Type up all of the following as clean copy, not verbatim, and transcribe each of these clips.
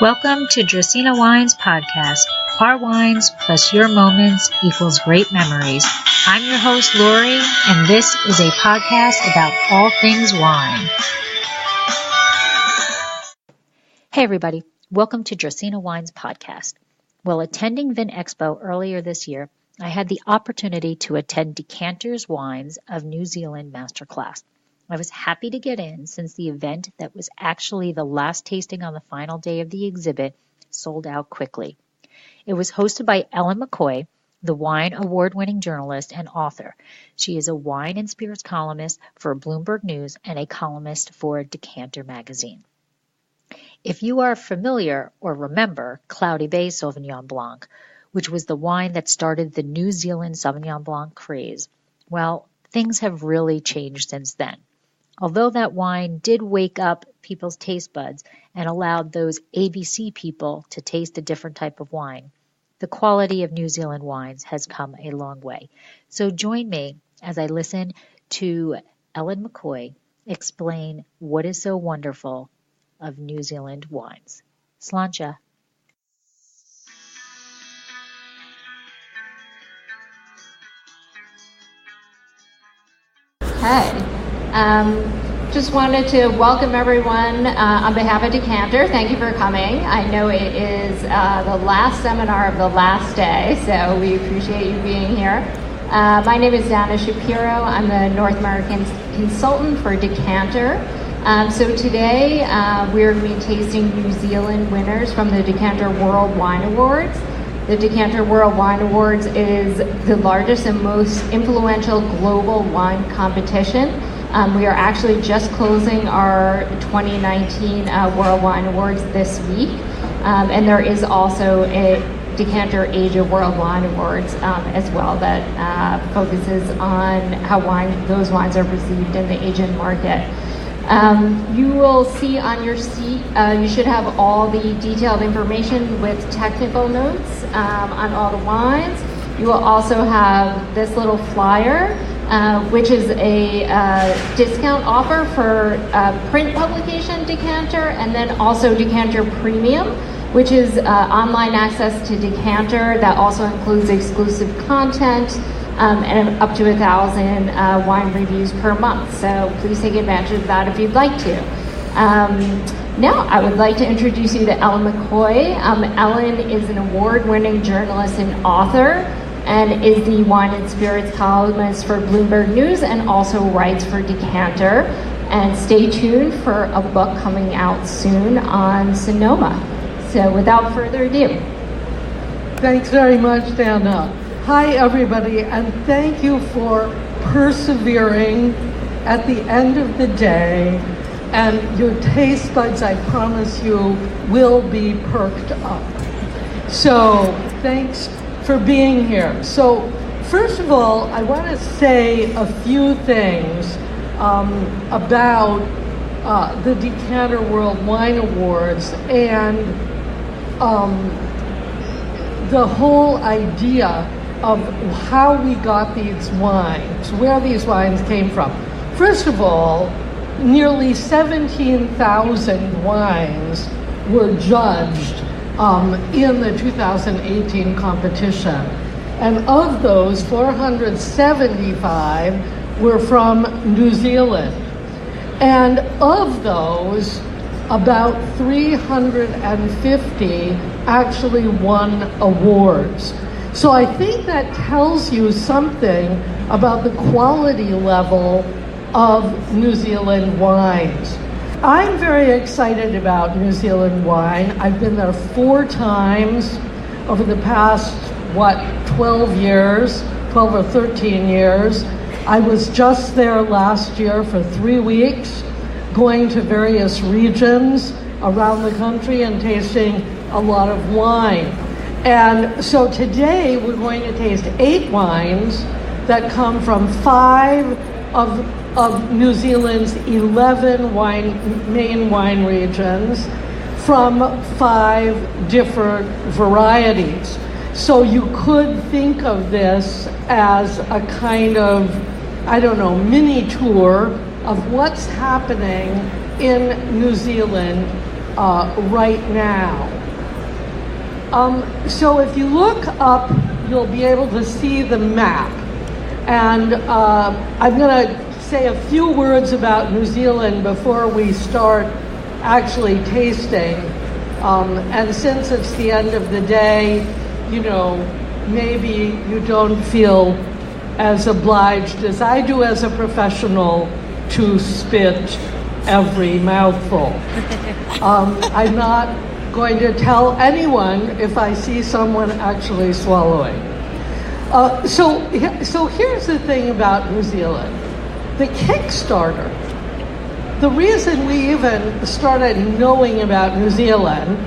Welcome to Dracaena Wines Podcast. Our wines plus your moments equals great memories. I'm your host, Lori, and this is a podcast about all things wine. Hey, everybody. Welcome to Dracaena Wines Podcast. While attending VinExpo earlier this year, I had the opportunity to attend Decanter's Wines of New Zealand Masterclass. I was happy to get in since the event that was actually the last tasting on the final day of the exhibit sold out quickly. It was hosted by Elin McCoy, the wine award-winning journalist and author. She is a wine and spirits columnist for Bloomberg News and a columnist for Decanter magazine. If you are familiar or remember Cloudy Bay Sauvignon Blanc, which was the wine that started the New Zealand Sauvignon Blanc craze, well, things have really changed since then. Although that wine did wake up people's taste buds and allowed those ABC people to taste a different type of wine, the quality of New Zealand wines has come a long way. So join me as I listen to Elin McCoy explain what is so wonderful of New Zealand wines. Sláinte. Hey, just wanted to welcome everyone on behalf of Decanter. Thank you for coming. I know it is the last seminar of the last day, so we appreciate you being here. My name is Dana Shapiro. I'm the North American consultant for Decanter. So today we're going to be tasting New Zealand winners from the Decanter World Wine Awards. The Decanter World Wine Awards is the largest and most influential global wine competition. We are actually just closing our 2019 World Wine Awards this week. And there is also a Decanter Asia World Wine Awards as well that focuses on how those wines are perceived in the Asian market. You will see on your seat, you should have all the detailed information with technical notes on all the wines. You will also have this little flyer, which is a discount offer for print publication Decanter, and then also Decanter Premium, which is online access to Decanter that also includes exclusive content and up to 1,000 wine reviews per month. So please take advantage of that if you'd like to. Now I would like to introduce you to Elin McCoy. Elin is an award-winning journalist and author and is the wine and spirits columnist for Bloomberg News and also writes for Decanter. And stay tuned for a book coming out soon on Sonoma. So without further ado. Thanks very much, Dana. Hi, everybody, and thank you for persevering at the end of the day. And your taste buds, I promise you, will be perked up. So thanks for being here. So first of all, I want to say a few things about the Decanter World Wine Awards and the whole idea of how we got these wines, where these wines came from. First of all, nearly 17,000 wines were judged in the 2018 competition. And of those, 475 were from New Zealand. And of those, about 350 actually won awards. So I think that tells you something about the quality level of New Zealand wines. I'm very excited about New Zealand wine. I've been there 4 times over the past, 12 or 13 years. I was just there last year for 3 weeks, going to various regions around the country and tasting a lot of wine. And so today we're going to taste 8 wines that come from 5 of New Zealand's 11 main wine regions from 5 different varieties. So you could think of this as a kind of, mini tour of what's happening in New Zealand right now. So if you look up, you'll be able to see the map. And I'm going to say a few words about New Zealand before we start actually tasting. And since it's the end of the day, you know, maybe you don't feel as obliged as I do as a professional to spit every mouthful. I'm not going to tell anyone if I see someone actually swallowing. So here's the thing about New Zealand. The Kickstarter, the reason we even started knowing about New Zealand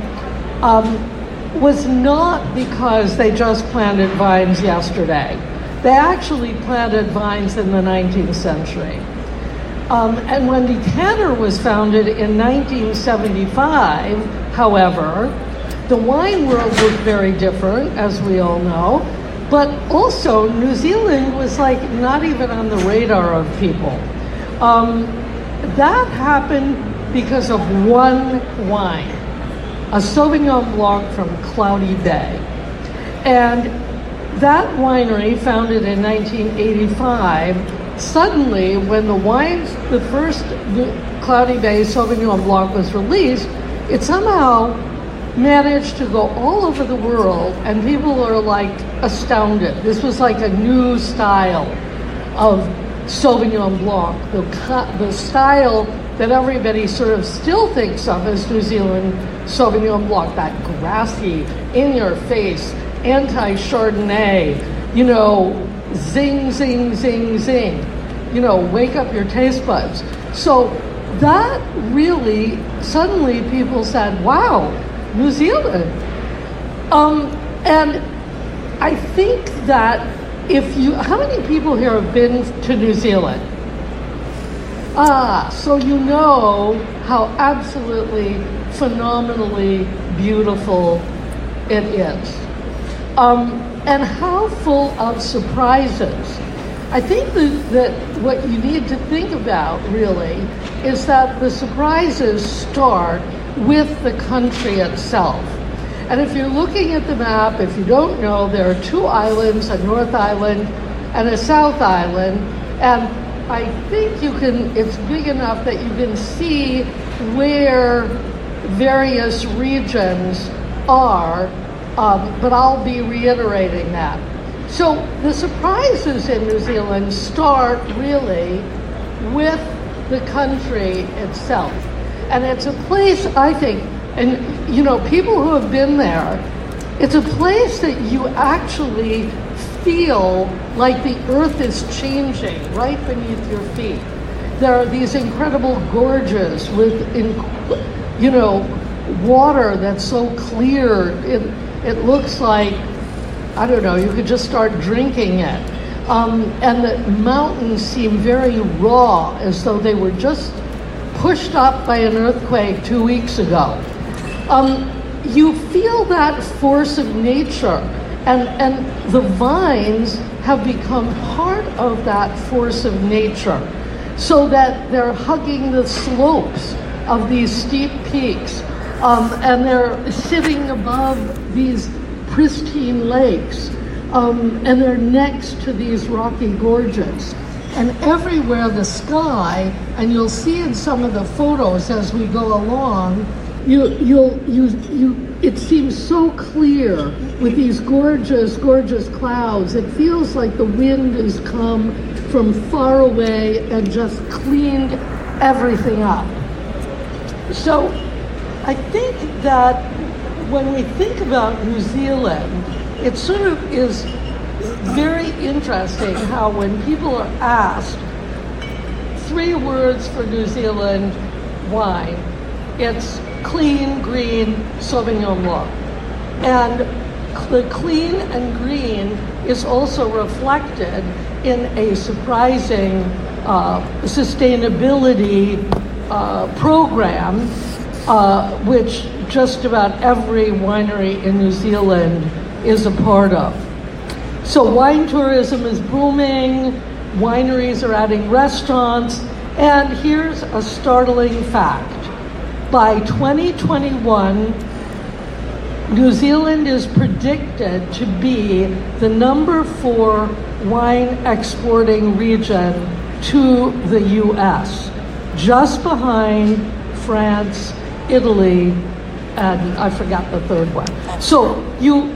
was not because they just planted vines yesterday. They actually planted vines in the 19th century. And when Decanter was founded in 1975, however, the wine world looked very different, as we all know, but also New Zealand was like not even on the radar of people. That happened because of one wine, a Sauvignon Blanc from Cloudy Bay. And that winery, founded in 1985, suddenly, when the first Cloudy Bay Sauvignon Blanc was released, it somehow managed to go all over the world, and people are like astounded. This was like a new style of Sauvignon Blanc, the style that everybody sort of still thinks of as New Zealand Sauvignon Blanc, that grassy, in-your-face, anti-Chardonnay, you know, zing, zing, zing, zing, you know, wake up your taste buds. So that really, suddenly people said, wow, New Zealand. And I think that how many people here have been to New Zealand? So you know how absolutely phenomenally beautiful it is. And how full of surprises. I think that what you need to think about really is that the surprises start with the country itself. And if you're looking at the map, if you don't know, there are two islands, a North Island and a South Island. And I think it's big enough that you can see where various regions are, but I'll be reiterating that. So the surprises in New Zealand start really with the country itself. And it's a place, I think, and you know, people who have been there, it's a place that you actually feel like the earth is changing right beneath your feet. There are these incredible gorges with, you know, water that's so clear, it looks like, I don't know, you could just start drinking it. And the mountains seem very raw, as though they were just pushed up by an earthquake 2 weeks ago. You feel that force of nature, and the vines have become part of that force of nature, so that they're hugging the slopes of these steep peaks, and they're sitting above these pristine lakes, and they're next to these rocky gorges. And everywhere the sky, and you'll see in some of the photos as we go along, it seems so clear with these gorgeous, gorgeous clouds. It feels like the wind has come from far away and just cleaned everything up. So I think that when we think about New Zealand, it sort of is very interesting how when people are asked 3 words for New Zealand wine, it's clean, green, Sauvignon Blanc. And the clean and green is also reflected in a surprising sustainability program, which just about every winery in New Zealand is a part of. So wine tourism is booming, wineries are adding restaurants, and here's a startling fact. by 2021, New Zealand is predicted to be the number 4 wine exporting region to the US, just behind France, Italy, and I forgot the third one. So you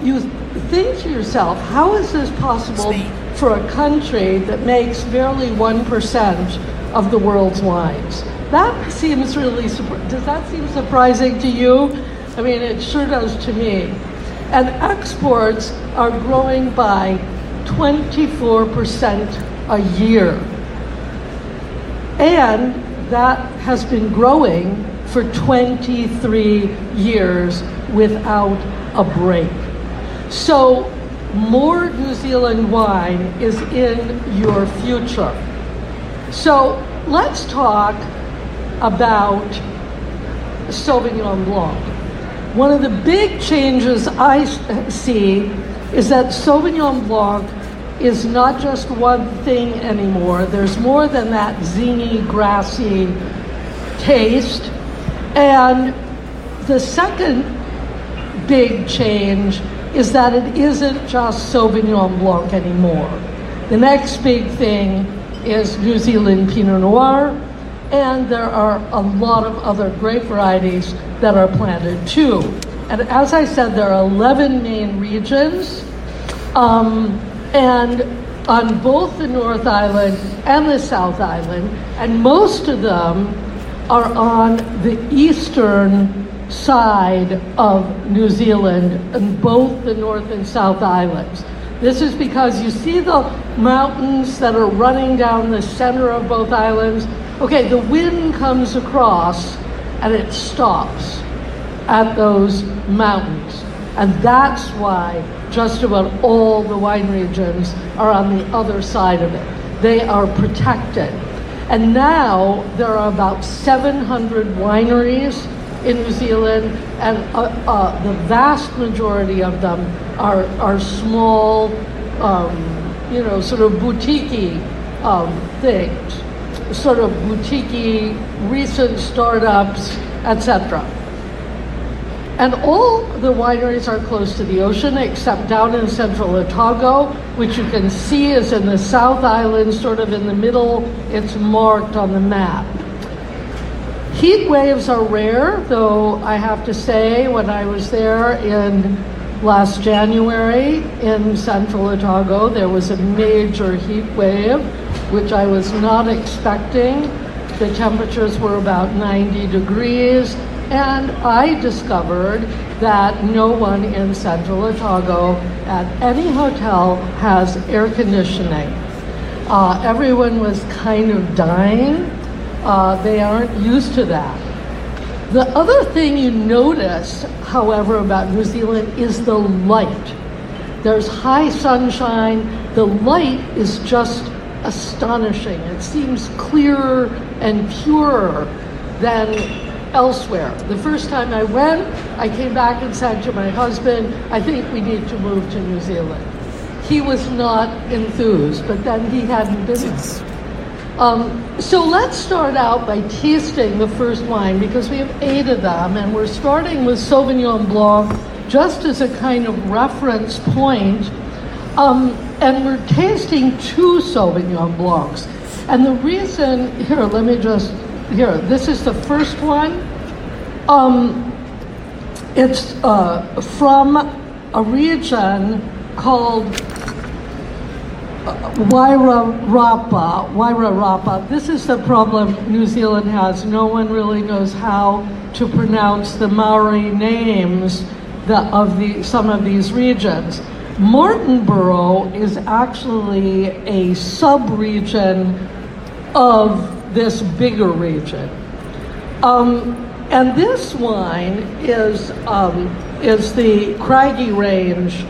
think to yourself, how is this possible for a country that makes barely 1% of the world's wines? That seems really, does that seem surprising to you? I mean, it sure does to me. And exports are growing by 24% a year. And that has been growing for 23 years without a break. So more New Zealand wine is in your future. So let's talk about Sauvignon Blanc. One of the big changes I see is that Sauvignon Blanc is not just one thing anymore. There's more than that zingy, grassy taste. And the second big change is that it isn't just Sauvignon Blanc anymore. The next big thing is New Zealand Pinot Noir, and there are a lot of other grape varieties that are planted too. And as I said, there are 11 main regions, and on both the North Island and the South Island, and most of them are on the eastern side of New Zealand in both the North and South Islands. This is because you see the mountains that are running down the center of both islands. Okay, the wind comes across and it stops at those mountains. And that's why just about all the wine regions are on the other side of it. They are protected. And now there are about 700 wineries in New Zealand, and the vast majority of them are small, sort of boutique-y things, sort of boutique-y, recent startups, etc. And all the wineries are close to the ocean, except down in central Otago, which you can see is in the South Island, sort of in the middle. It's marked on the map. Heat waves are rare, though I have to say, when I was there in last January in central Otago, there was a major heat wave, which I was not expecting. The temperatures were about 90 degrees, and I discovered that no one in central Otago at any hotel has air conditioning. Everyone was kind of dying. They aren't used to that. The other thing you notice, however, about New Zealand is the light. There's high sunshine. The light is just astonishing. It seems clearer and purer than elsewhere. The first time I went, I came back and said to my husband, I think we need to move to New Zealand. He was not enthused, but then he hadn't been. So let's start out by tasting the first wine, because we have 8 of them, and we're starting with Sauvignon Blanc just as a kind of reference point. And we're tasting 2 Sauvignon Blancs. And the reason, this is the first one. It's from a region called Wairarapa. This is the problem New Zealand has. No one really knows how to pronounce the Maori names of some of these regions. Martinborough is actually a sub-region of this bigger region. And this wine is the Craggy Range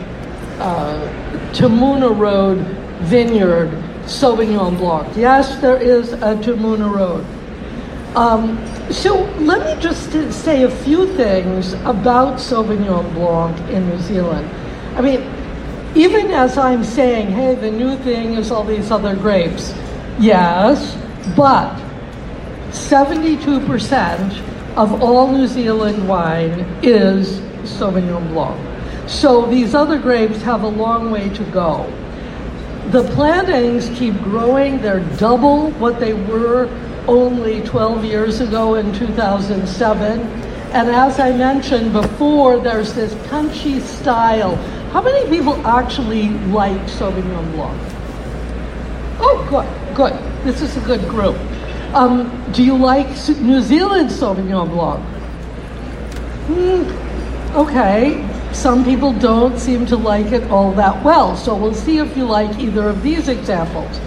Tamuna Road Vineyard Sauvignon Blanc. Yes, there is a Tamuna Road. So let me just say a few things about Sauvignon Blanc in New Zealand. I mean, even as I'm saying, hey, the new thing is all these other grapes. Yes, but 72% of all New Zealand wine is Sauvignon Blanc. So these other grapes have a long way to go. The plantings keep growing. They're double what they were only 12 years ago in 2007. And as I mentioned before, there's this punchy style. How many people actually like Sauvignon Blanc? Oh, good. This is a good group. Do you like New Zealand Sauvignon Blanc? Okay. Some people don't seem to like it all that well, so we'll see if you like either of these examples.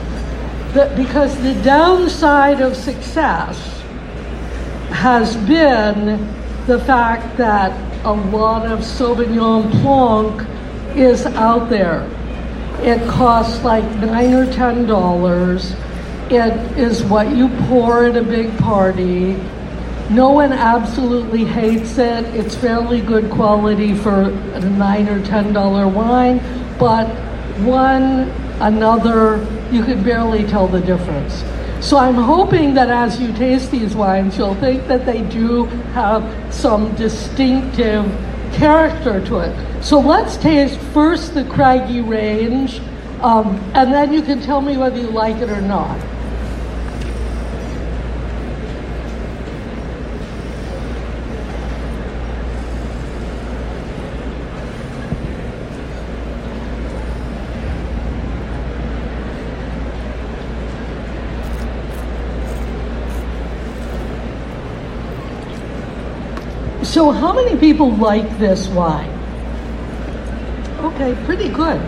Because the downside of success has been the fact that a lot of Sauvignon Blanc is out there. It costs like $9 or $10. It is what you pour at a big party. No one absolutely hates it. It's fairly good quality for a $9 or $10 wine, but another, you could barely tell the difference. So I'm hoping that as you taste these wines, you'll think that they do have some distinctive character to it. So let's taste first the Craggy range, and then you can tell me whether you like it or not. So how many people like this wine? Okay, pretty good.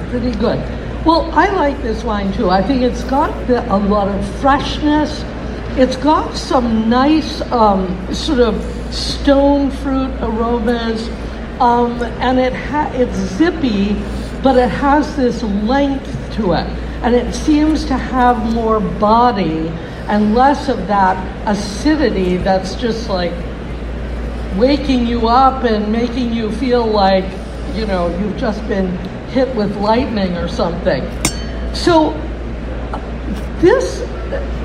Well, I like this wine too. I think it's got a lot of freshness. It's got some nice sort of stone fruit aromas, and it's zippy, but it has this length to it. And it seems to have more body and less of that acidity that's just like waking you up and making you feel like, you've just been hit with lightning or something. So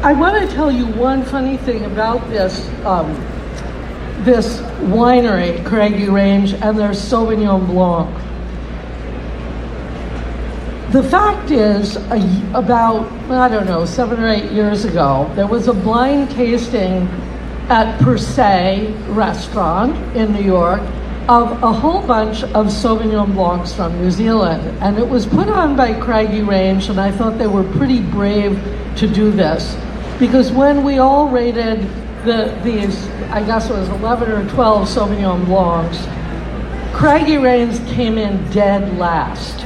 I want to tell you one funny thing about this winery, Craggy Range, and their Sauvignon Blanc. The fact is, about, 7 or 8 years ago, there was a blind tasting at Per Se restaurant in New York of a whole bunch of Sauvignon Blancs from New Zealand. And it was put on by Craggy Range, and I thought they were pretty brave to do this. Because when we all rated these, I guess it was 11 or 12 Sauvignon Blancs, Craggy Range came in dead last.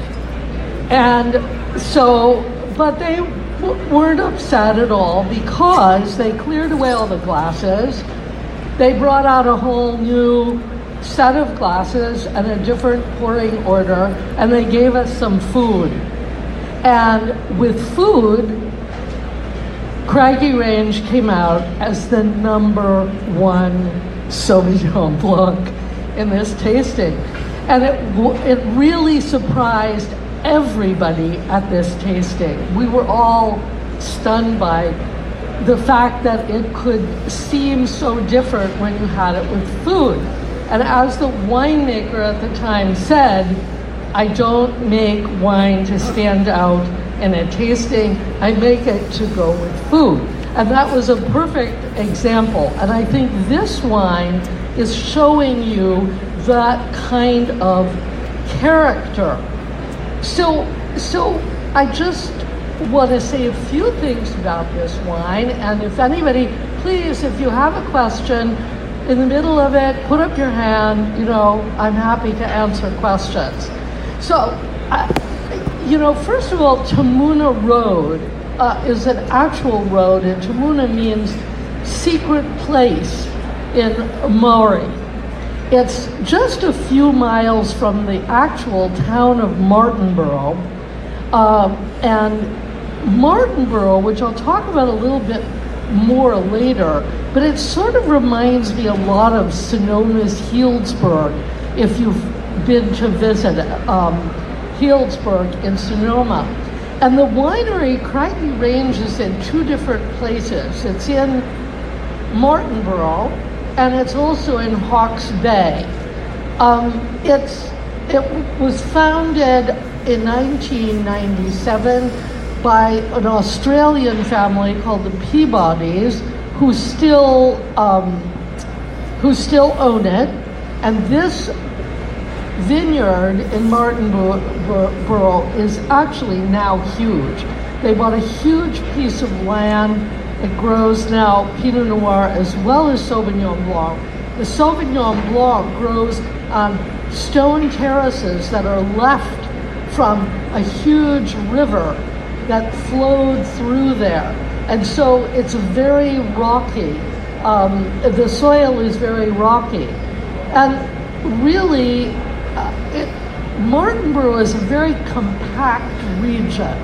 And so, but they weren't upset at all because they cleared away all the glasses. They brought out a whole new set of glasses and a different pouring order, and they gave us some food. And with food, Craggy Range came out as the number one Sauvignon Blanc in this tasting. And it really surprised everybody at this tasting. We were all stunned by the fact that it could seem so different when you had it with food. And as the winemaker at the time said, I don't make wine to stand out in a tasting, I make it to go with food. And that was a perfect example. And I think this wine is showing you that kind of character. So I just want to say a few things about this wine, and if anybody, please, if you have a question in the middle of it, put up your hand. I'm happy to answer questions. So, first of all, Tamuna Road is an actual road, and Tamuna means secret place in Maori. It's just a few miles from the actual town of Martinborough. And Martinborough, which I'll talk about a little bit more later, but it sort of reminds me a lot of Sonoma's Healdsburg, if you've been to visit Healdsburg in Sonoma. And the winery, Craggy Range, is in two different places. It's in Martinborough, and it's also in Hawke's Bay. It was founded in 1997 by an Australian family called the Peabodys, who still own it. And this vineyard in Martinborough is actually now huge. They bought a huge piece of land. It grows now Pinot Noir as well as Sauvignon Blanc. The Sauvignon Blanc grows on stone terraces that are left from a huge river that flowed through there. And so it's very rocky. The soil is very rocky. And really, Martinborough is a very compact region.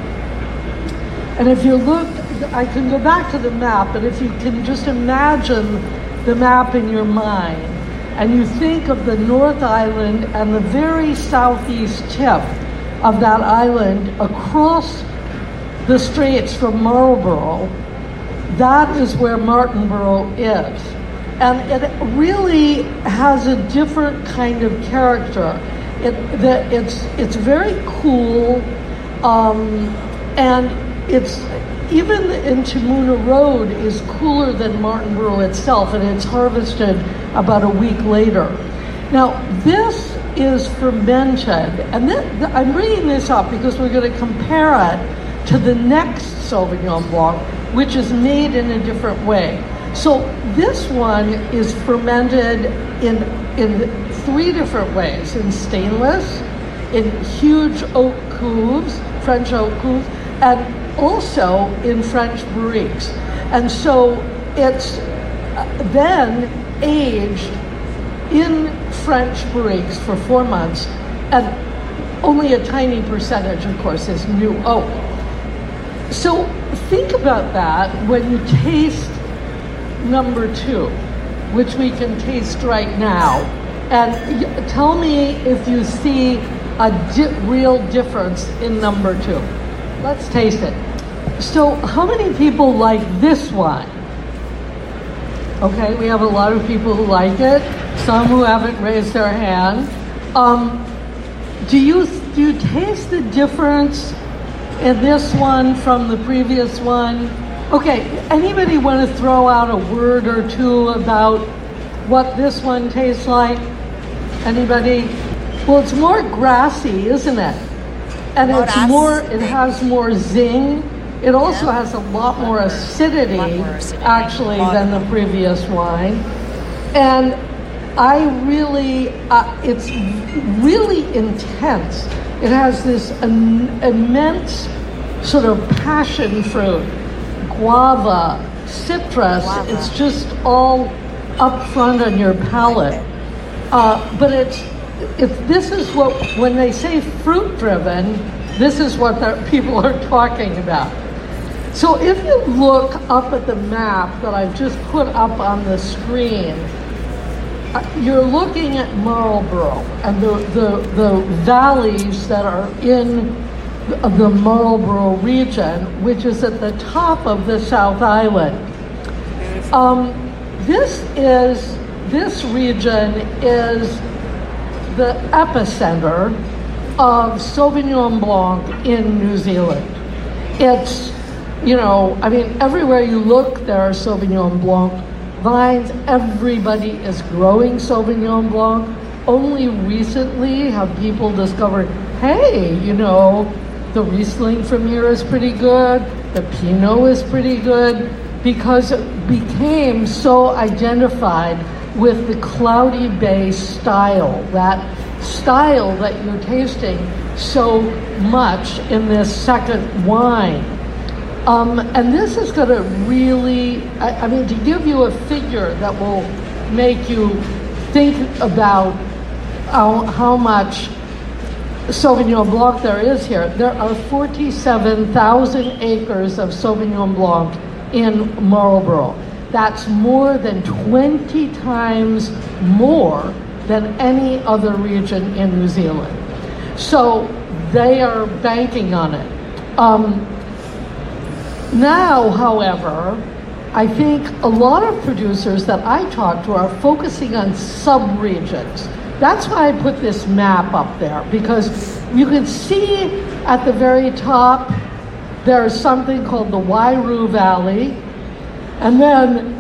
And if you look, I can go back to the map, but if you can just imagine the map in your mind, and you think of the North Island and the very southeast tip of that island across the straits from Marlborough, that is where Martinborough is. And it really has a different kind of character. It's very cool, and it's even into Moona Road is cooler than Martinborough itself, and it's harvested about a week later. Now, this is fermented, and I'm bringing this up because we're going to compare it to the next Sauvignon Blanc, which is made in a different way. So this one is fermented in three different ways: in stainless, in huge oak cuves, French oak cuves, and also in French barriques. And so it's then aged in French barriques for 4 months, and only a tiny percentage, of course, is new oak. So think about that when you taste number 2, which we can taste right now, and tell me if you see a real difference in number 2. Let's taste it. So how many people like this one? Okay, we have a lot of people who like it, some who haven't raised their hand. Do you taste the difference in this one from the previous one? Okay, anybody want to throw out a word or two about what this one tastes like? Anybody? Well, it's more grassy, isn't it? And it has more zing. It also has a lot more acidity, actually, than the previous wine. And it's really intense. It has this immense sort of passion fruit, guava, citrus. It's just all up front on your palate. But this is what, when they say fruit driven, this is what people are talking about. So if you look up at the map that I've just put up on the screen, you're looking at Marlborough and the valleys that are in the Marlborough region, which is at the top of the South Island. This region is the epicenter of Sauvignon Blanc in New Zealand. It's, everywhere you look, there are Sauvignon Blanc vines. Everybody is growing Sauvignon Blanc. Only recently have people discovered, hey, the Riesling from here is pretty good, the Pinot is pretty good, because it became so identified with the Cloudy Bay style, that style that you're tasting so much in this second wine. And this is going to really, to give you a figure that will make you think about how much Sauvignon Blanc there is here. There are 47,000 acres of Sauvignon Blanc in Marlborough. That's more than 20 times more than any other region in New Zealand. So they are banking on it. Now, however, I think a lot of producers that I talk to are focusing on sub-regions. That's why I put this map up there, because you can see at the very top there's something called the Wairau Valley, and then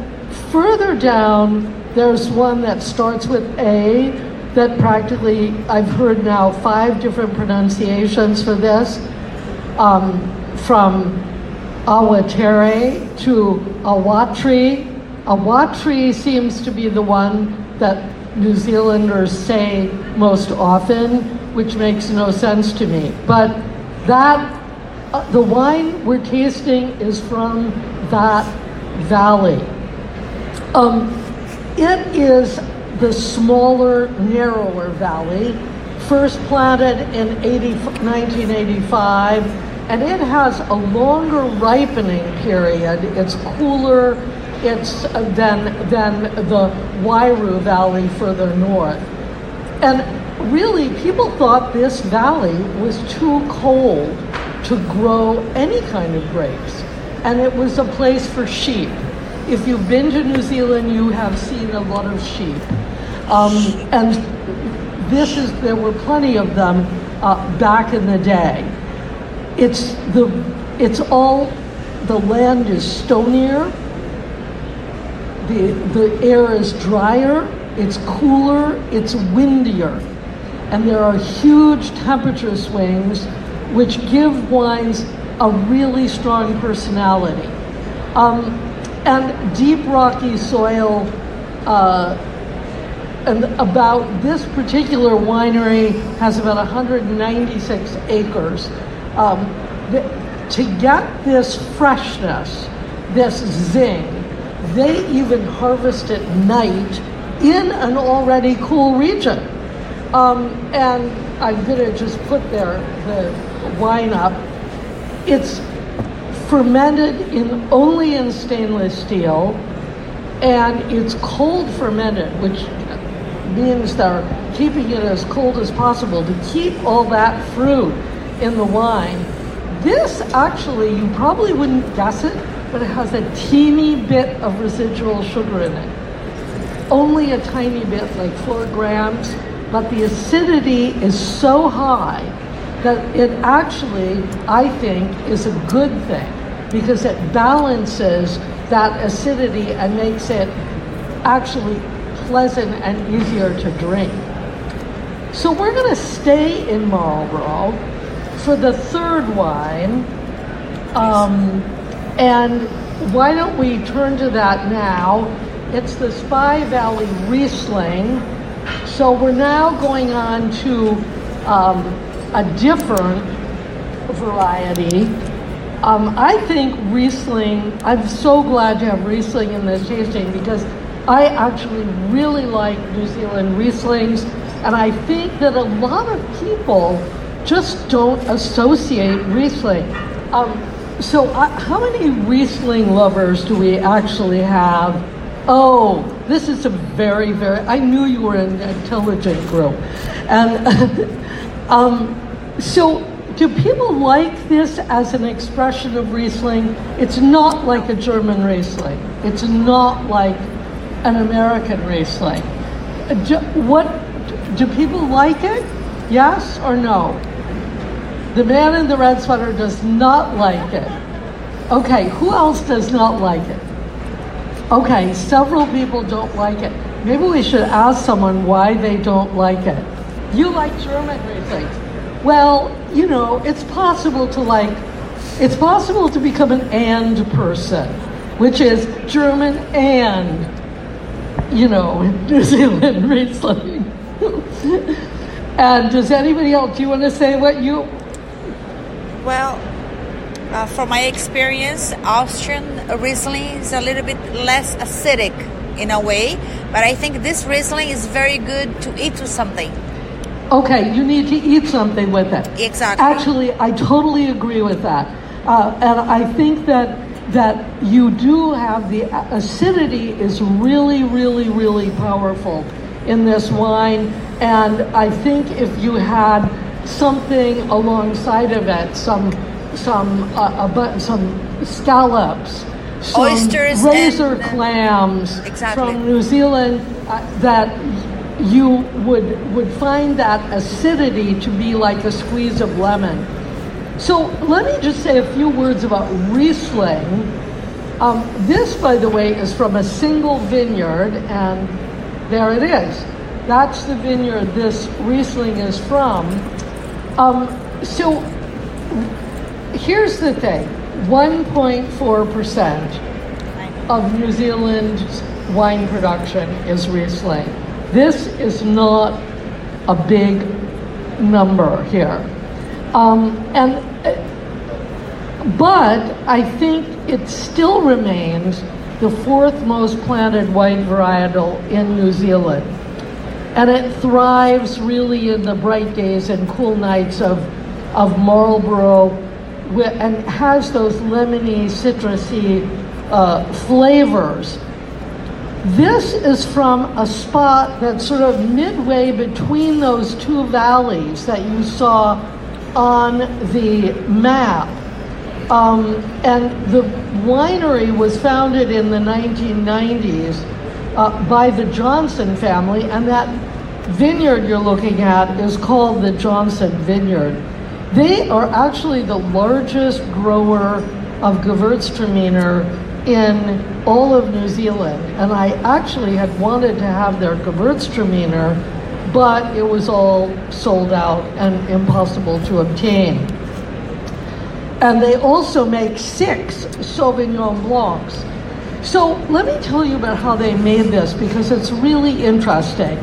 further down there's one that starts with A, that practically, I've heard now 5 different pronunciations for this, from Awatere to Awatri. Awatri seems to be the one that New Zealanders say most often, which makes no sense to me. But that, the wine we're tasting is from that valley. It is the smaller, narrower valley, first planted in 1985, and it has a longer ripening period. It's cooler than the Wairau Valley further north. And really, people thought this valley was too cold to grow any kind of grapes, and it was a place for sheep. If you've been to New Zealand, you have seen a lot of sheep. And there were plenty of them back in the day. The land is stonier, the air is drier, it's cooler, it's windier, and there are huge temperature swings which give wines a really strong personality. And deep rocky soil, and about this particular winery has about 196 acres. To get this freshness, this zing, they even harvest at night in an already cool region. And I'm gonna just put the wine up. It's fermented only in stainless steel, and it's cold fermented, which means they're keeping it as cold as possible to keep all that fruit in the wine. This actually, you probably wouldn't guess it, but it has a teeny bit of residual sugar in it. Only a tiny bit, like 4 grams, but the acidity is so high that it actually, I think, is a good thing, because it balances that acidity and makes it actually pleasant and easier to drink. So we're going to stay in Marlborough for the third wine, and why don't we turn to that now? It's the Spy Valley Riesling. So we're now going on to a different variety. I think Riesling, I'm so glad to have Riesling in this tasting, because I actually really like New Zealand Rieslings, and I think that a lot of people just don't associate Riesling. So how many Riesling lovers do we actually have? Oh, this is a very, very, I knew you were an intelligent group. And so do people like this as an expression of Riesling? It's not like a German Riesling. It's not like an American Riesling. Do people like it? Yes or no? The man in the red sweater does not like it. Okay, who else does not like it? Okay, several people don't like it. Maybe we should ask someone why they don't like it. You like German Rieslings. Well, you know, it's possible to become an and person, which is German and, New Zealand Riesling. And does anybody else, do you want to say what you... Well, from my experience, Austrian Riesling is a little bit less acidic in a way, but I think this Riesling is very good to eat with something. Okay, you need to eat something with it. Exactly. Actually, I totally agree with that. And I think that you do have the acidity is really, really, really powerful in this wine. And I think if you had something alongside of it, some scallops, some oysters, razor clams exactly. from New Zealand that you would find that acidity to be like a squeeze of lemon. So let me just say a few words about Riesling. This, by the way, is from a single vineyard, and there it is. That's the vineyard this Riesling is from. So here's the thing. 1.4% of New Zealand's wine production is Riesling. This is not a big number here. But I think it still remains the fourth most planted white varietal in New Zealand. And it thrives really in the bright days and cool nights of Marlborough, and has those lemony, citrusy flavors. This is from a spot that's sort of midway between those two valleys that you saw on the map. And the winery was founded in the 1990s by the Johnson family, and that vineyard you're looking at is called the Johnson Vineyard. They are actually the largest grower of Gewürztraminer in all of New Zealand, and I actually had wanted to have their Gewürztraminer, but it was all sold out and impossible to obtain. And they also make 6 Sauvignon Blancs. So let me tell you about how they made this, because it's really interesting.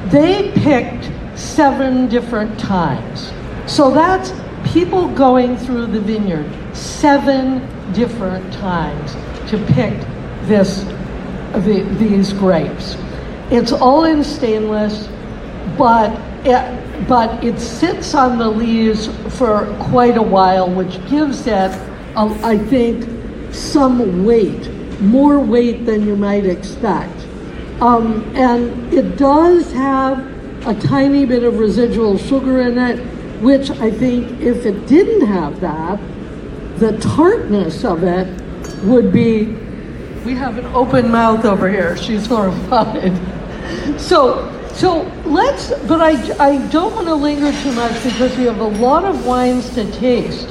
They picked 7 different times. So that's people going through the vineyard 7 different times to pick these grapes. It's all in stainless, but it sits on the leaves for quite a while, which gives it, I think, some weight, more weight than you might expect. And it does have a tiny bit of residual sugar in it, which I think if it didn't have that, the tartness of it would be, we have an open mouth over here, she's horrified. So let's, but I don't want to linger too much because we have a lot of wines to taste.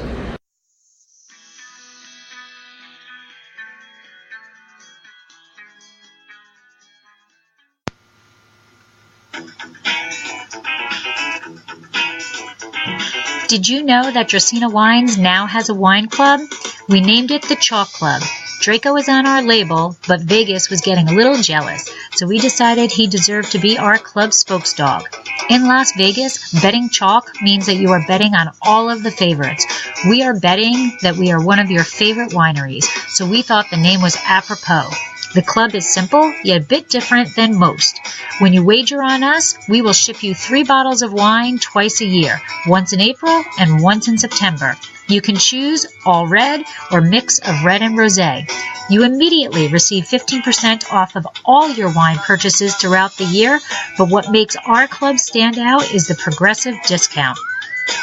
Did you know that Dracaena Wines now has a wine club? We named it the Chalk Club. Draco is on our label, but Vegas was getting a little jealous, so we decided he deserved to be our club spokesdog. In Las Vegas, betting chalk means that you are betting on all of the favorites. We are betting that we are one of your favorite wineries, so we thought the name was apropos. The club is simple, yet a bit different than most. When you wager on us, we will ship you 3 bottles of wine twice a year, once in April and once in September. You can choose all red or mix of red and rosé. You immediately receive 15% off of all your wine purchases throughout the year, but what makes our club stand out is the progressive discount.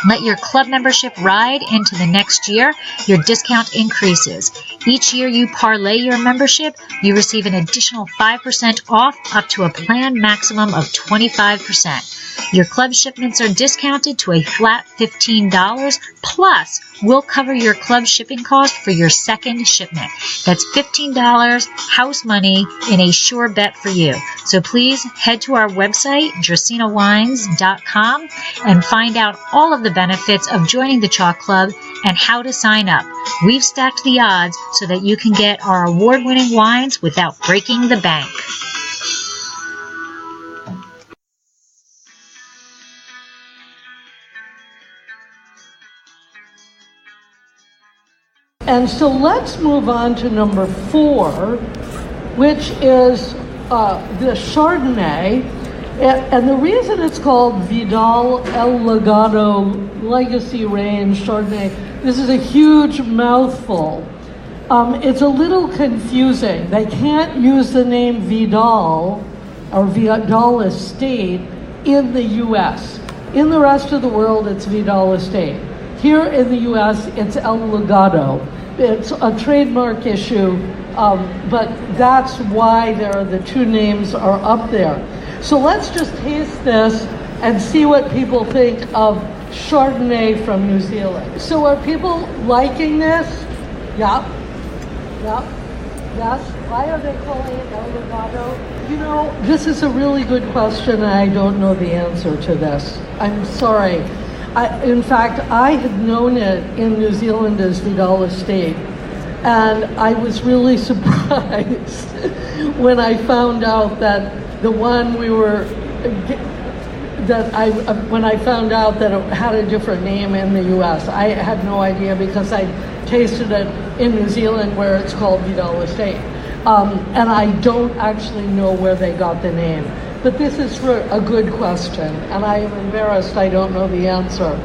Let your club membership ride into the next year. Your discount increases. Each year you parlay your membership, you receive an additional 5% off up to a planned maximum of 25%. Your club shipments are discounted to a flat $15, plus we'll cover your club shipping cost for your second shipment. That's $15 house money in a sure bet for you. So please head to our website, dracaenawines.com, and find out all of the benefits of joining the Chalk Club and how to sign up. We've stacked the odds so that you can get our award-winning wines without breaking the bank. And so let's move on to number 4, which is the Chardonnay. And the reason it's called Vidal El Legado Legacy Range Chardonnay, this is a huge mouthful. It's a little confusing. They can't use the name Vidal or Vidal Estate in the U.S. In the rest of the world, it's Vidal Estate. Here in the U.S., it's El Legado. It's a trademark issue But that's why the two names are up there. So let's just taste this and see what people think of Chardonnay from New Zealand. So are people liking this? Yep. Yes. Why are they calling it Eldorado? You know, this is a really good question, and I don't know the answer to this. I'm sorry. In fact, I had known it in New Zealand as Vidal Estate, and I was really surprised when I found out that the one when I found out that it had a different name in the U.S. I had no idea because I tasted it in New Zealand where it's called Vidal Estate. And I don't actually know where they got the name. But this is a good question, and I am embarrassed I don't know the answer.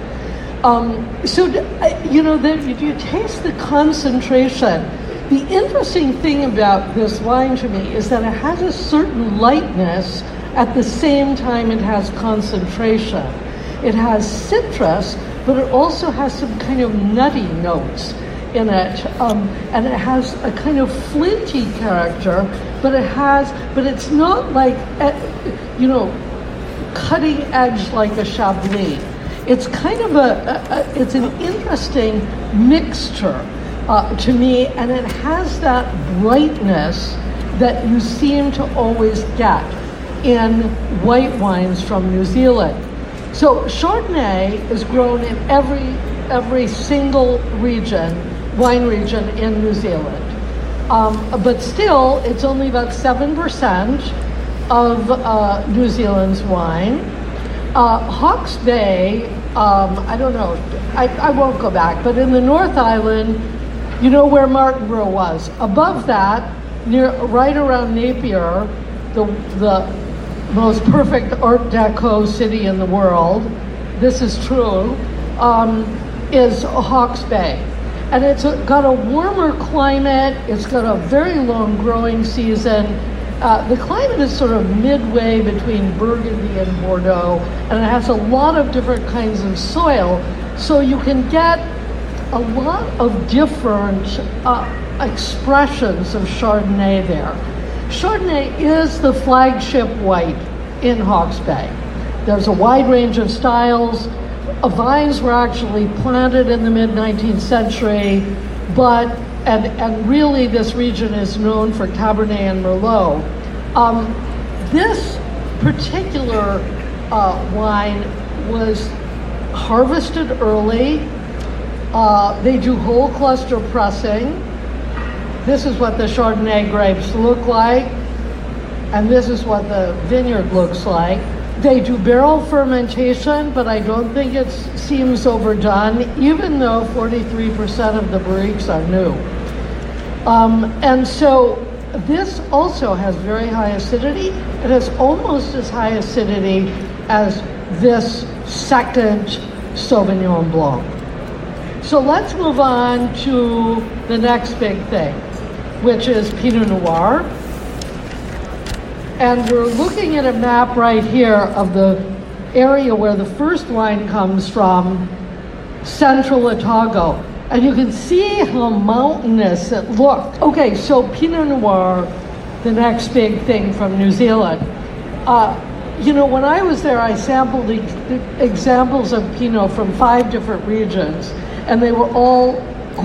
You taste the concentration. The interesting thing about this wine to me is that it has a certain lightness at the same time it has concentration. It has citrus, but it also has some kind of nutty notes in it, and it has a kind of flinty character, but it's not like, cutting edge like a Chablis. It's kind of it's an interesting mixture to me, and it has that brightness that you seem to always get in white wines from New Zealand. So Chardonnay is grown in every single wine region in New Zealand. But still, it's only about 7% of New Zealand's wine. Hawke's Bay, I don't know, I won't go back, but in the North Island, you know where Martinborough was. Above that, right around Napier, the most perfect Art Deco city in the world, this is true, is Hawke's Bay. And it's got a warmer climate, it's got a very long growing season. The climate is sort of midway between Burgundy and Bordeaux, and it has a lot of different kinds of soil, so you can get a lot of different expressions of Chardonnay there. Chardonnay is the flagship white in Hawke's Bay. There's a wide range of styles. Vines were actually planted in the mid-19th century, and really this region is known for Cabernet and Merlot. This particular wine was harvested early. They do whole cluster pressing. This is what the Chardonnay grapes look like, and this is what the vineyard looks like. They do barrel fermentation, but I don't think it seems overdone, even though 43% of the barriques are new. And so this also has very high acidity. It has almost as high acidity as this second Sauvignon Blanc. So let's move on to the next big thing, which is Pinot Noir. And we're looking at a map right here of the area where the first wine comes from, Central Otago. And you can see how mountainous it looked. Okay, so Pinot Noir, the next big thing from New Zealand. When I was there, I sampled examples of Pinot from 5 different regions, and they were all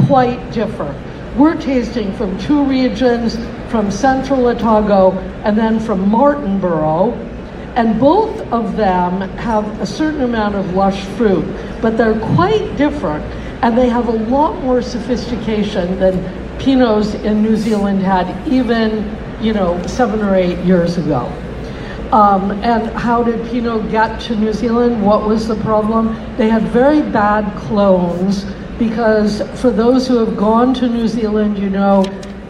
quite different. We're tasting from 2 regions, from Central Otago and then from Martinborough, and both of them have a certain amount of lush fruit, but they're quite different, and they have a lot more sophistication than Pinots in New Zealand had even, 7 or 8 years ago. And how did Pinot get to New Zealand? What was the problem? They had very bad clones, because for those who have gone to New Zealand,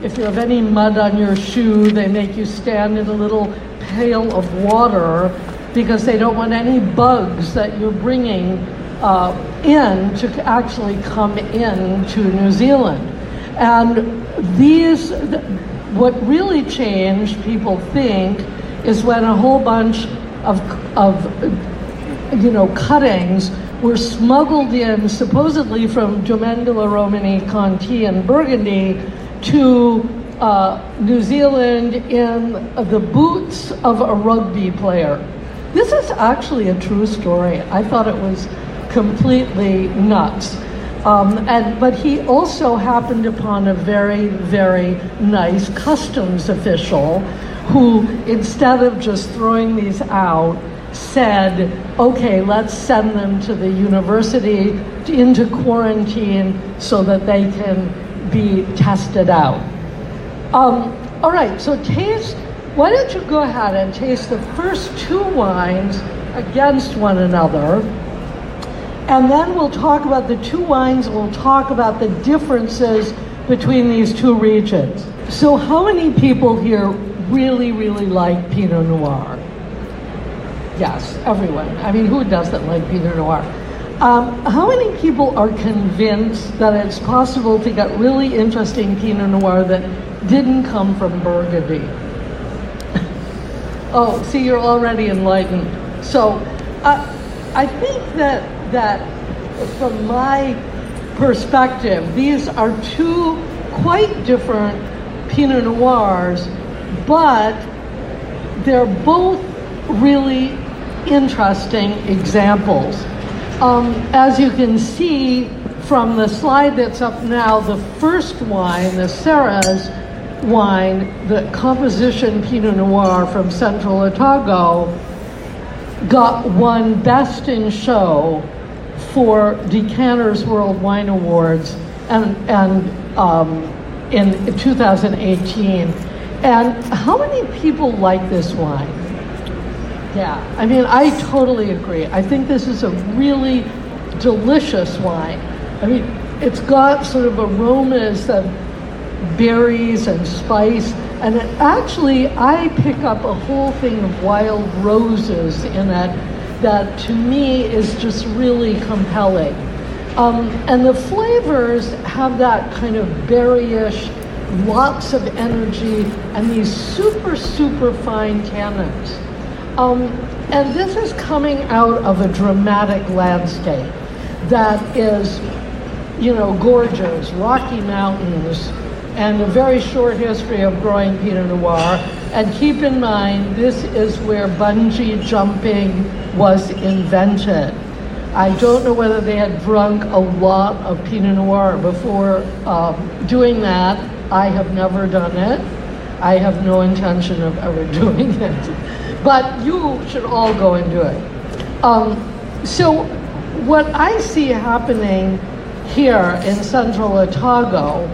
if you have any mud on your shoe, they make you stand in a little pail of water because they don't want any bugs that you're bringing in to actually come in to New Zealand. And what really changed, people think, is when a whole bunch of cuttings were smuggled in, supposedly from Domaine de la Romanie, Conti, and Burgundy, to New Zealand in the boots of a rugby player. This is actually a true story. I thought it was completely nuts. But he also happened upon a very, very nice customs official who, instead of just throwing these out, said, okay, let's send them to the university into quarantine so that they can be tested out. All right, so why don't you go ahead and taste the first two wines against one another, and then we'll talk about the two wines, we'll talk about the differences between these two regions. So how many people here really, really like Pinot Noir? Yes, everyone. I mean, who doesn't like Pinot Noir? How many people are convinced that it's possible to get really interesting Pinot Noir that didn't come from Burgundy? Oh, see, you're already enlightened. So I think that from my perspective, these are two quite different Pinot Noirs, but they're both really interesting examples. As you can see from the slide that's up now, the first wine, the Serres wine, the composition Pinot Noir from Central Otago, won Best in Show for Decanter's World Wine Awards and in 2018. And how many people like this wine? Yeah, I mean, I totally agree. I think this is a really delicious wine. I mean, it's got sort of aromas of berries and spice, and I pick up a whole thing of wild roses in it that to me is just really compelling. And the flavors have that kind of berryish, lots of energy, and these super, super fine tannins. And this is coming out of a dramatic landscape that is, gorgeous, rocky mountains, and a very short history of growing Pinot Noir. And keep in mind, this is where bungee jumping was invented. I don't know whether they had drunk a lot of Pinot Noir before doing that. I have never done it. I have no intention of ever doing it. But you should all go and do it. So what I see happening here in Central Otago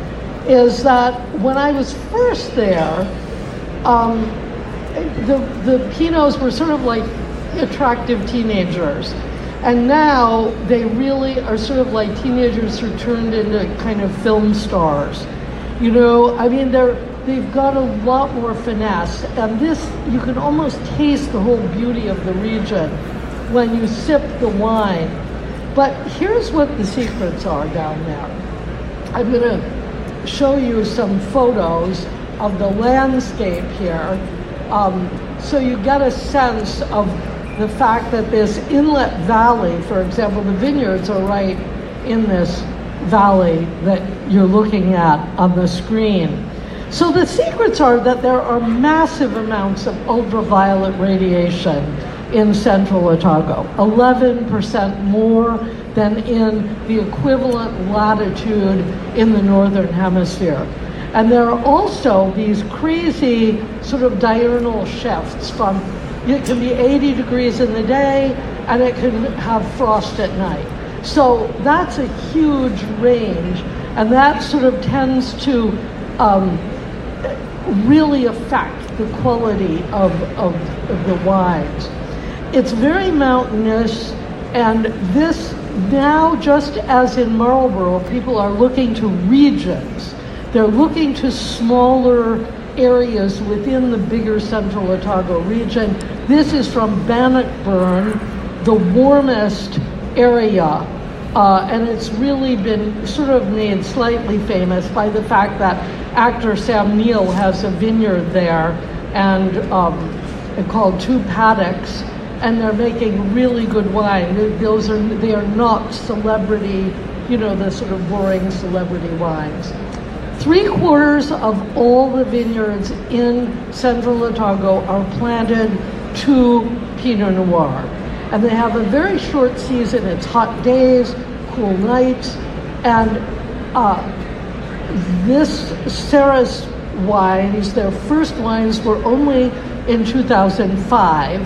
is that when I was first there, the Pinots were sort of like attractive teenagers. And now they really are sort of like teenagers who turned into kind of film stars. I mean, they've got a lot more finesse. And this, you can almost taste the whole beauty of the region when you sip the wine. But here's what the secrets are down there. I'm going to show you some photos of the landscape here, so you get a sense of the fact that this inlet valley, for example, the vineyards are right in this valley that you're looking at on the screen. So the secrets are that there are massive amounts of ultraviolet radiation in Central Otago, 11% more than in the equivalent latitude in the Northern Hemisphere. And there are also these crazy sort of diurnal shifts from, it can be 80 degrees in the day and it can have frost at night. So that's a huge range, and that sort of tends to really affect the quality of the wines. It's very mountainous, and this now, just as in Marlborough, people are looking to regions. They're looking to smaller areas within the bigger Central Otago region. This is from Bannockburn, the warmest area, and it's really been sort of made slightly famous by the fact that actor Sam Neill has a vineyard there, and called Two Paddocks, and they're making really good wine. They are not celebrity, the sort of boring celebrity wines. 3/4 of all the vineyards in central Otago are planted to Pinot Noir. And they have a very short season. It's hot days, cool nights, and this Sarah's wines, their first wines were only in 2005,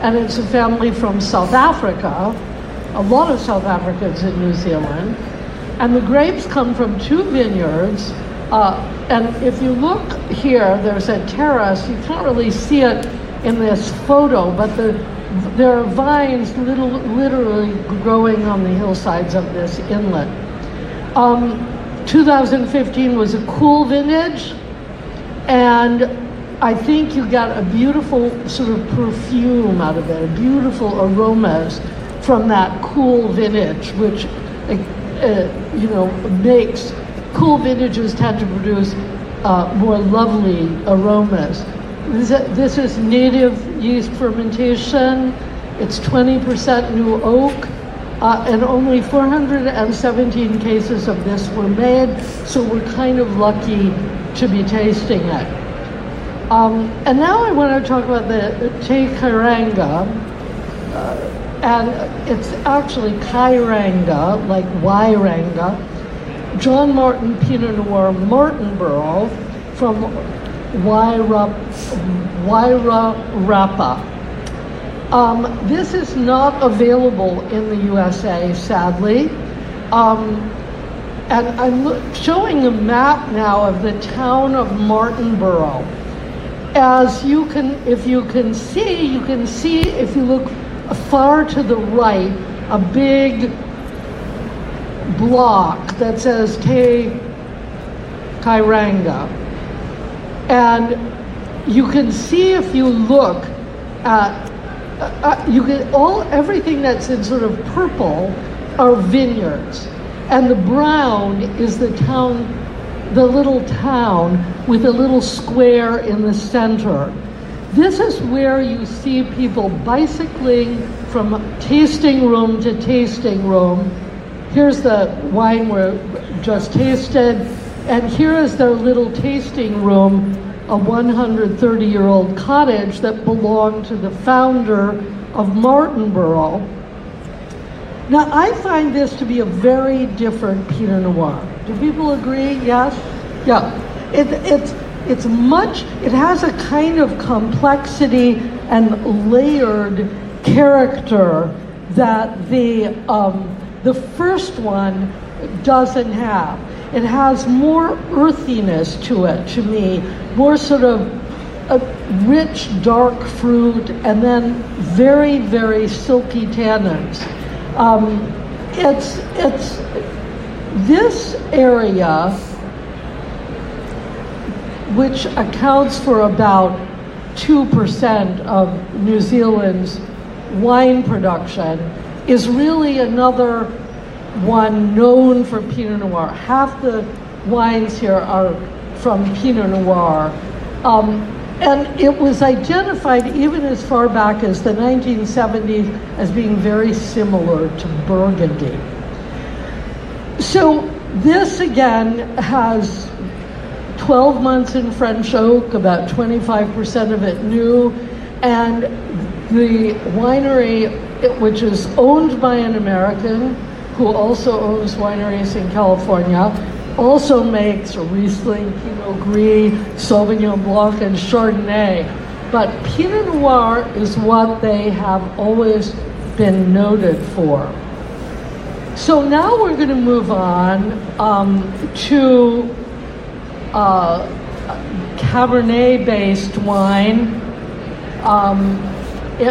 and it's a family from South Africa. A lot of South Africans in New Zealand. And the grapes come from 2 vineyards. And if you look here, there's a terrace. You can't really see it in this photo, but there are vines literally growing on the hillsides of this inlet. 2015 was a cool vintage, and I think you got a beautiful sort of perfume out of it, beautiful aromas from that cool vintage, which makes cool vintages tend to produce more lovely aromas. This is native yeast fermentation. It's 20% new oak, and only 417 cases of this were made, so we're kind of lucky to be tasting it. And now I want to talk about the Te Kairanga, and it's actually Kairanga, like Wairanga, John Martin Pinot Noir Martinborough from Wairarapa. This is not available in the USA, sadly. And I'm showing a map now of the town of Martinborough. As you can, if you can see, if you look far to the right, a big block that says Te Kairanga. And you can see, if you look at, everything that's in sort of purple are vineyards. And the brown is the town, the little town with a little square in the center. This is where you see people bicycling from tasting room to tasting room. Here's the wine we just tasted, and here is their little tasting room, a 130-year-old cottage that belonged to the founder of Martinborough. Now, I find this to be a very different Pinot Noir. Do people agree? Yes? Yeah. It has a kind of complexity and layered character that the first one doesn't have. It has more earthiness to it, to me, more sort of a rich, dark fruit, and then very, very silky tannins. It's this area, which accounts for about 2% of New Zealand's wine production, is really another one known for Pinot Noir. Half the wines here are from Pinot Noir. And it was identified even as far back as the 1970s as being very similar to Burgundy. So this again has 12 months in French oak, about 25% of it new, and the winery, which is owned by an American who also owns wineries in California, also makes Riesling, Pinot Gris, Sauvignon Blanc, and Chardonnay. But Pinot Noir is what they have always been noted for. So now we're going to move on to Cabernet-based wine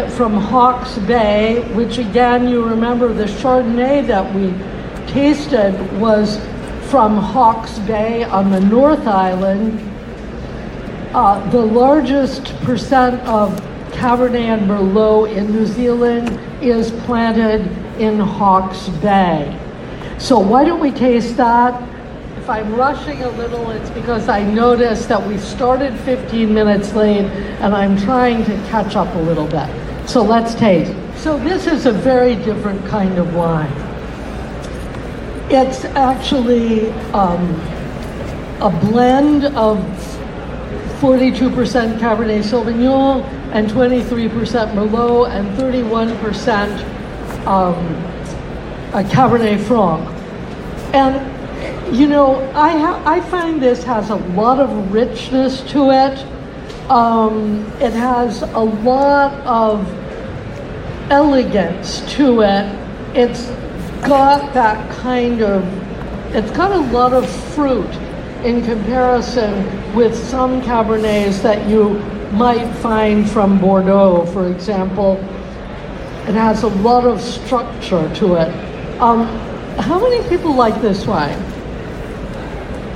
from Hawke's Bay, which again, you remember the Chardonnay that we tasted was from Hawke's Bay on the North Island. The largest percent of Cabernet and Merlot in New Zealand is planted in Hawke's Bay. So why don't we taste that? If I'm rushing a little, it's because I noticed that we started 15 minutes late and I'm trying to catch up a little bit. So let's taste. So this is a very different kind of wine. It's actually a blend of 42% Cabernet Sauvignon and 23% Merlot and 31% Cabernet Franc. And, you know, I find this has a lot of richness to it. It has a lot of elegance to it. It's got that kind of, it's got a lot of fruit in comparison with some Cabernets that you might find from Bordeaux, for example. It has a lot of structure to it. How many people like this wine?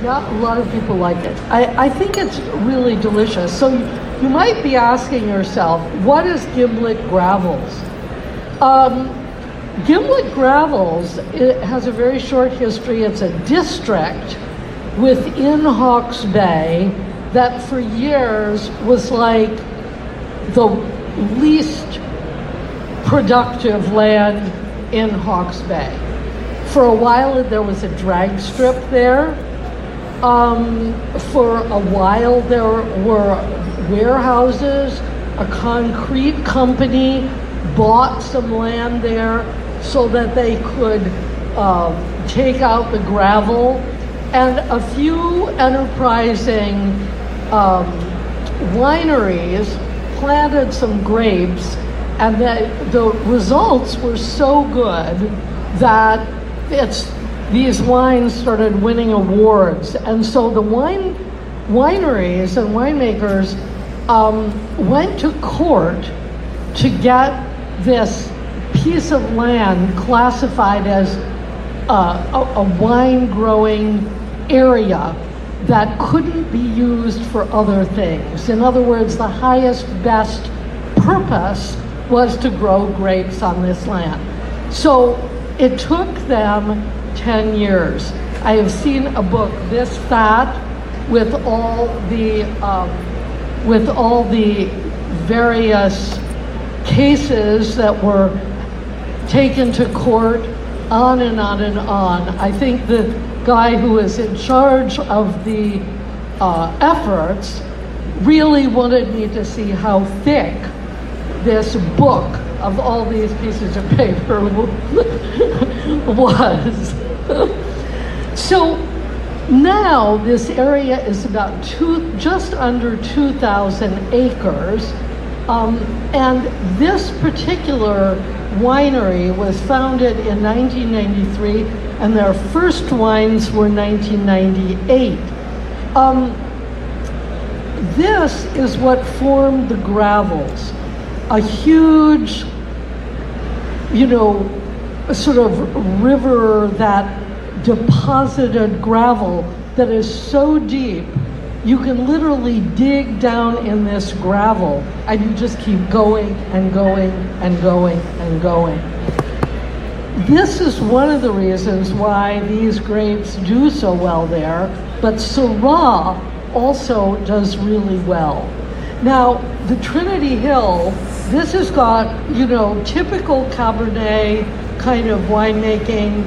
Yeah, a lot of people like it. I think it's really delicious. So you might be asking yourself, what is Gimlet Gravels? Gimlet Gravels, it has a very short history. It's a district within Hawke's Bay that for years was like the least productive land in Hawke's Bay. For a while there was a drag strip there. For a while there were warehouses. A concrete company bought some land there so that they could take out the gravel. And a few enterprising wineries planted some grapes, and the results were so good that these wines started winning awards. And so the wineries and winemakers went to court to get this piece of land classified as a wine growing area that couldn't be used for other things. In other words, the highest, best purpose was to grow grapes on this land. So it took them 10 years. I have seen a book this fat with all the various cases that were taken to court, on and on and on. I think the guy who is in charge of the efforts really wanted me to see how thick this book of all these pieces of paper was. So now this area is about just under 2,000 acres. And this particular winery was founded in 1993, and their first wines were 1998. This is what formed the Gravels, a huge, sort of river that deposited gravel that is so deep you can literally dig down in this gravel and you just keep going and going and going and going. This is one of the reasons why these grapes do so well there, but Syrah also does really well. Now, the Trinity Hill, this has got, typical Cabernet kind of winemaking,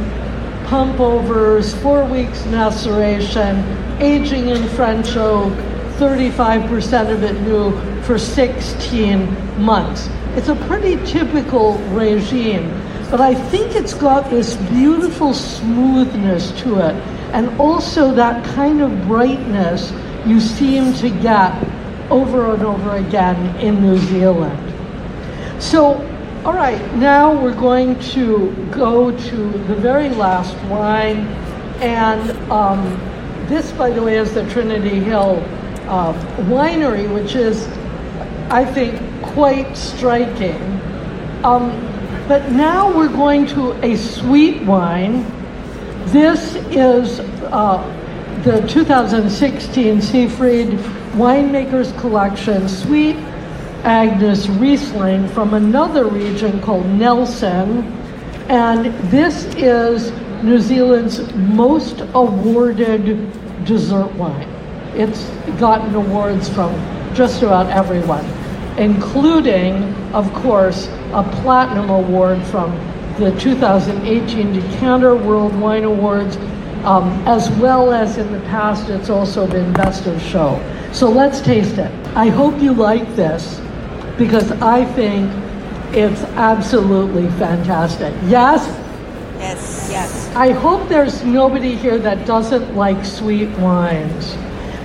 pump overs, 4 weeks maceration, aging in French oak, 35% of it new for 16 months. It's a pretty typical regime, but I think it's got this beautiful smoothness to it, and also that kind of brightness you seem to get over and over again in New Zealand. So, all right, now we're going to go to the very last wine, and this, by the way, is the Trinity Hill winery, which is, I think, quite striking. But now we're going to a sweet wine. This is the 2016 Seafried Winemakers Collection Sweet Agnes Riesling from another region called Nelson. And this is New Zealand's most awarded dessert wine. It's gotten awards from just about everyone, including, of course, a platinum award from the 2018 Decanter World Wine Awards, as well as in the past it's also been best of show. So let's taste it. I hope you like this because I think it's absolutely fantastic. Yes? Yes, yes. I hope there's nobody here that doesn't like sweet wines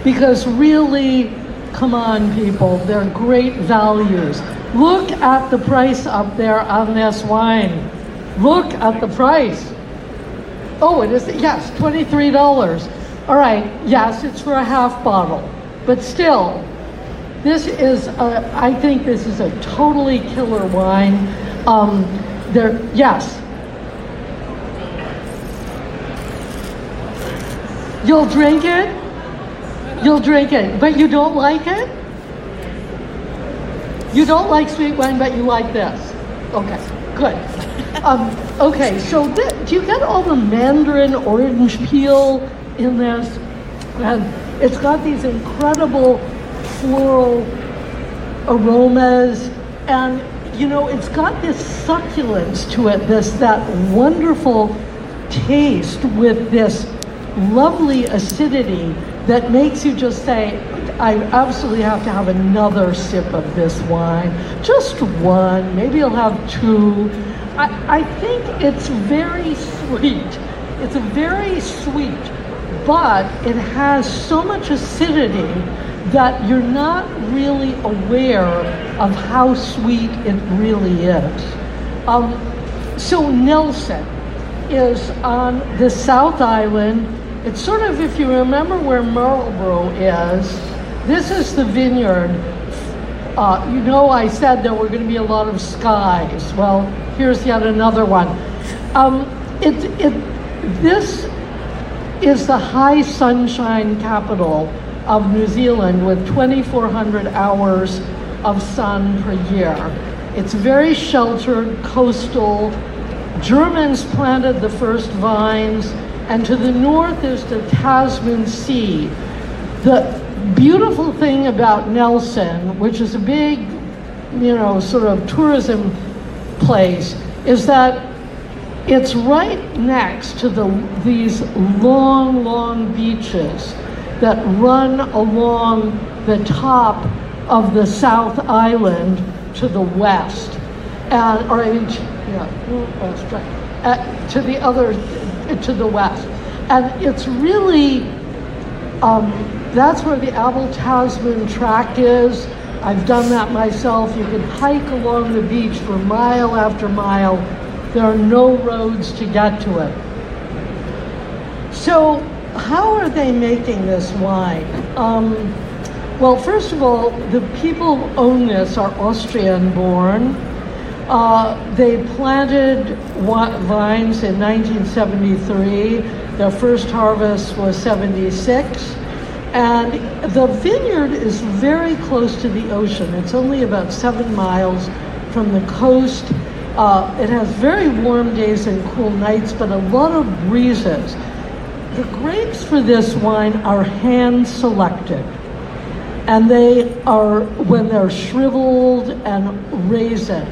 because really, come on people, they're great values. Look at the price up there on this wine. Look at the price. Oh, it is, yes, $23. All right, yes, it's for a half bottle, but still, this is, I think this is a totally killer wine. Yes. You'll drink it? You'll drink it, but you don't like it? You don't like sweet wine, but you like this. Okay, good. Okay, so do you get all the mandarin orange peel in this? And it's got these incredible floral aromas, and you know, it's got this succulence to it, that wonderful taste with this lovely acidity that makes you just say, I absolutely have to have another sip of this wine. Just one, maybe I'll have two. I think it's very sweet. It's very sweet, but it has so much acidity that you're not really aware of how sweet it really is. So Nelson is on the South Island. It's sort of, if you remember where Marlborough is, this is the vineyard. You know, I said there were going to be a lot of skies. Well, here's yet another one. This is the high sunshine capital of New Zealand with 2,400 hours of sun per year. It's very sheltered, coastal. Germans planted the first vines, and to the north is the Tasman Sea. The beautiful thing about Nelson, which is a big, you know, sort of tourism place, is that it's right next to these long, long beaches that run along the top of the South Island to the west, to the west, and it's really that's where the Abel Tasman track is. I've done that myself. You can hike along the beach for mile after mile. There are no roads to get to it. So how are they making this wine? Well, first of all, the people who own this are Austrian-born. They planted vines in 1973. Their first harvest was 76. And the vineyard is very close to the ocean. It's only about 7 miles from the coast. It has very warm days and cool nights, but a lot of breezes. The grapes for this wine are hand-selected. And they are, when they're shriveled and raisined,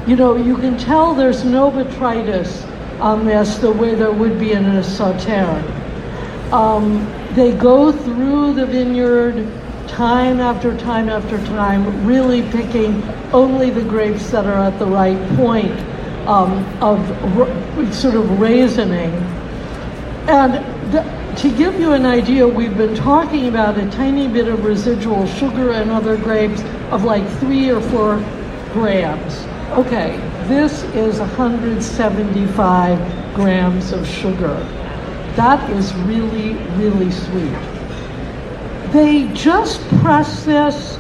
you know, you can tell there's no botrytis on this the way there would be in a Sauterne. They go through the vineyard time after time after time, really picking only the grapes that are at the right point of sort of raisioning. And to give you an idea, we've been talking about a tiny bit of residual sugar in other grapes of like 3 or 4 grams. Okay, this is 175 grams of sugar. That is really, really sweet. They just press this,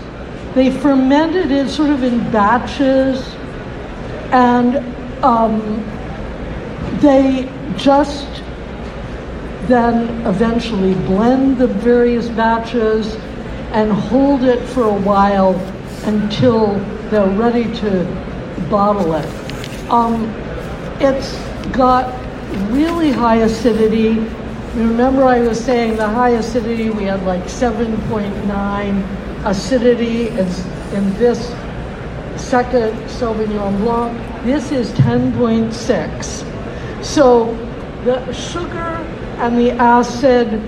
they fermented it sort of in batches, and they just then eventually blend the various batches and hold it for a while until they're ready to bottle it. It's got really high acidity. Remember I was saying the high acidity, we had like 7.9 acidity in this second Sauvignon Blanc. This is 10.6. So the sugar and the acid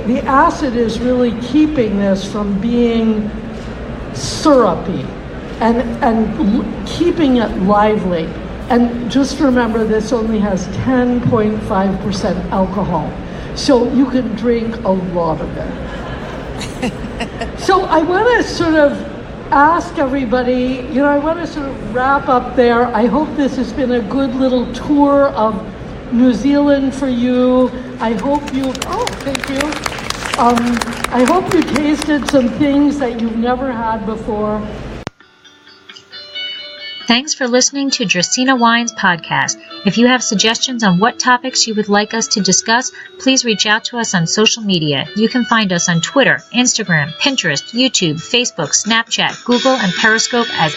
the acid is really keeping this from being syrupy and keeping it lively. And just remember, this only has 10.5% alcohol, so you can drink a lot of it. So I want to sort of ask everybody, I want to sort of wrap up there. I hope this has been a good little tour of New Zealand for you. I hope thank you. I hope you tasted some things that you've never had before. Thanks for listening to Dracaena Wines podcast. If you have suggestions on what topics you would like us to discuss, please reach out to us on social media. You can find us on Twitter, Instagram, Pinterest, YouTube, Facebook, Snapchat, Google, and Periscope as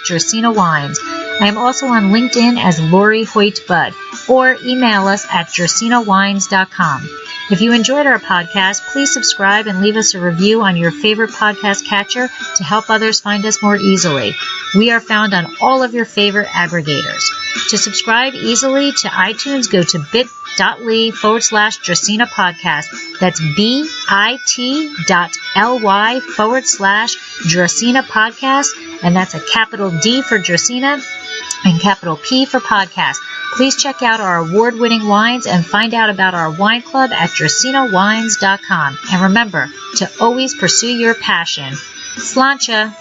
@Dracaena Wines. I am also on LinkedIn as Lori Hoyt Budd, or email us at dracaenawines.com. If you enjoyed our podcast, please subscribe and leave us a review on your favorite podcast catcher to help others find us more easily. We are found on all of your favorite aggregators. To subscribe easily to iTunes, go to bit.ly/Dracaena podcast. That's bit.ly/Dracaena podcast. And that's a capital D for Dracaena and capital P for podcast. Please check out our award-winning wines and find out about our wine club at dracaenawines.com. And remember to always pursue your passion. Sláinte!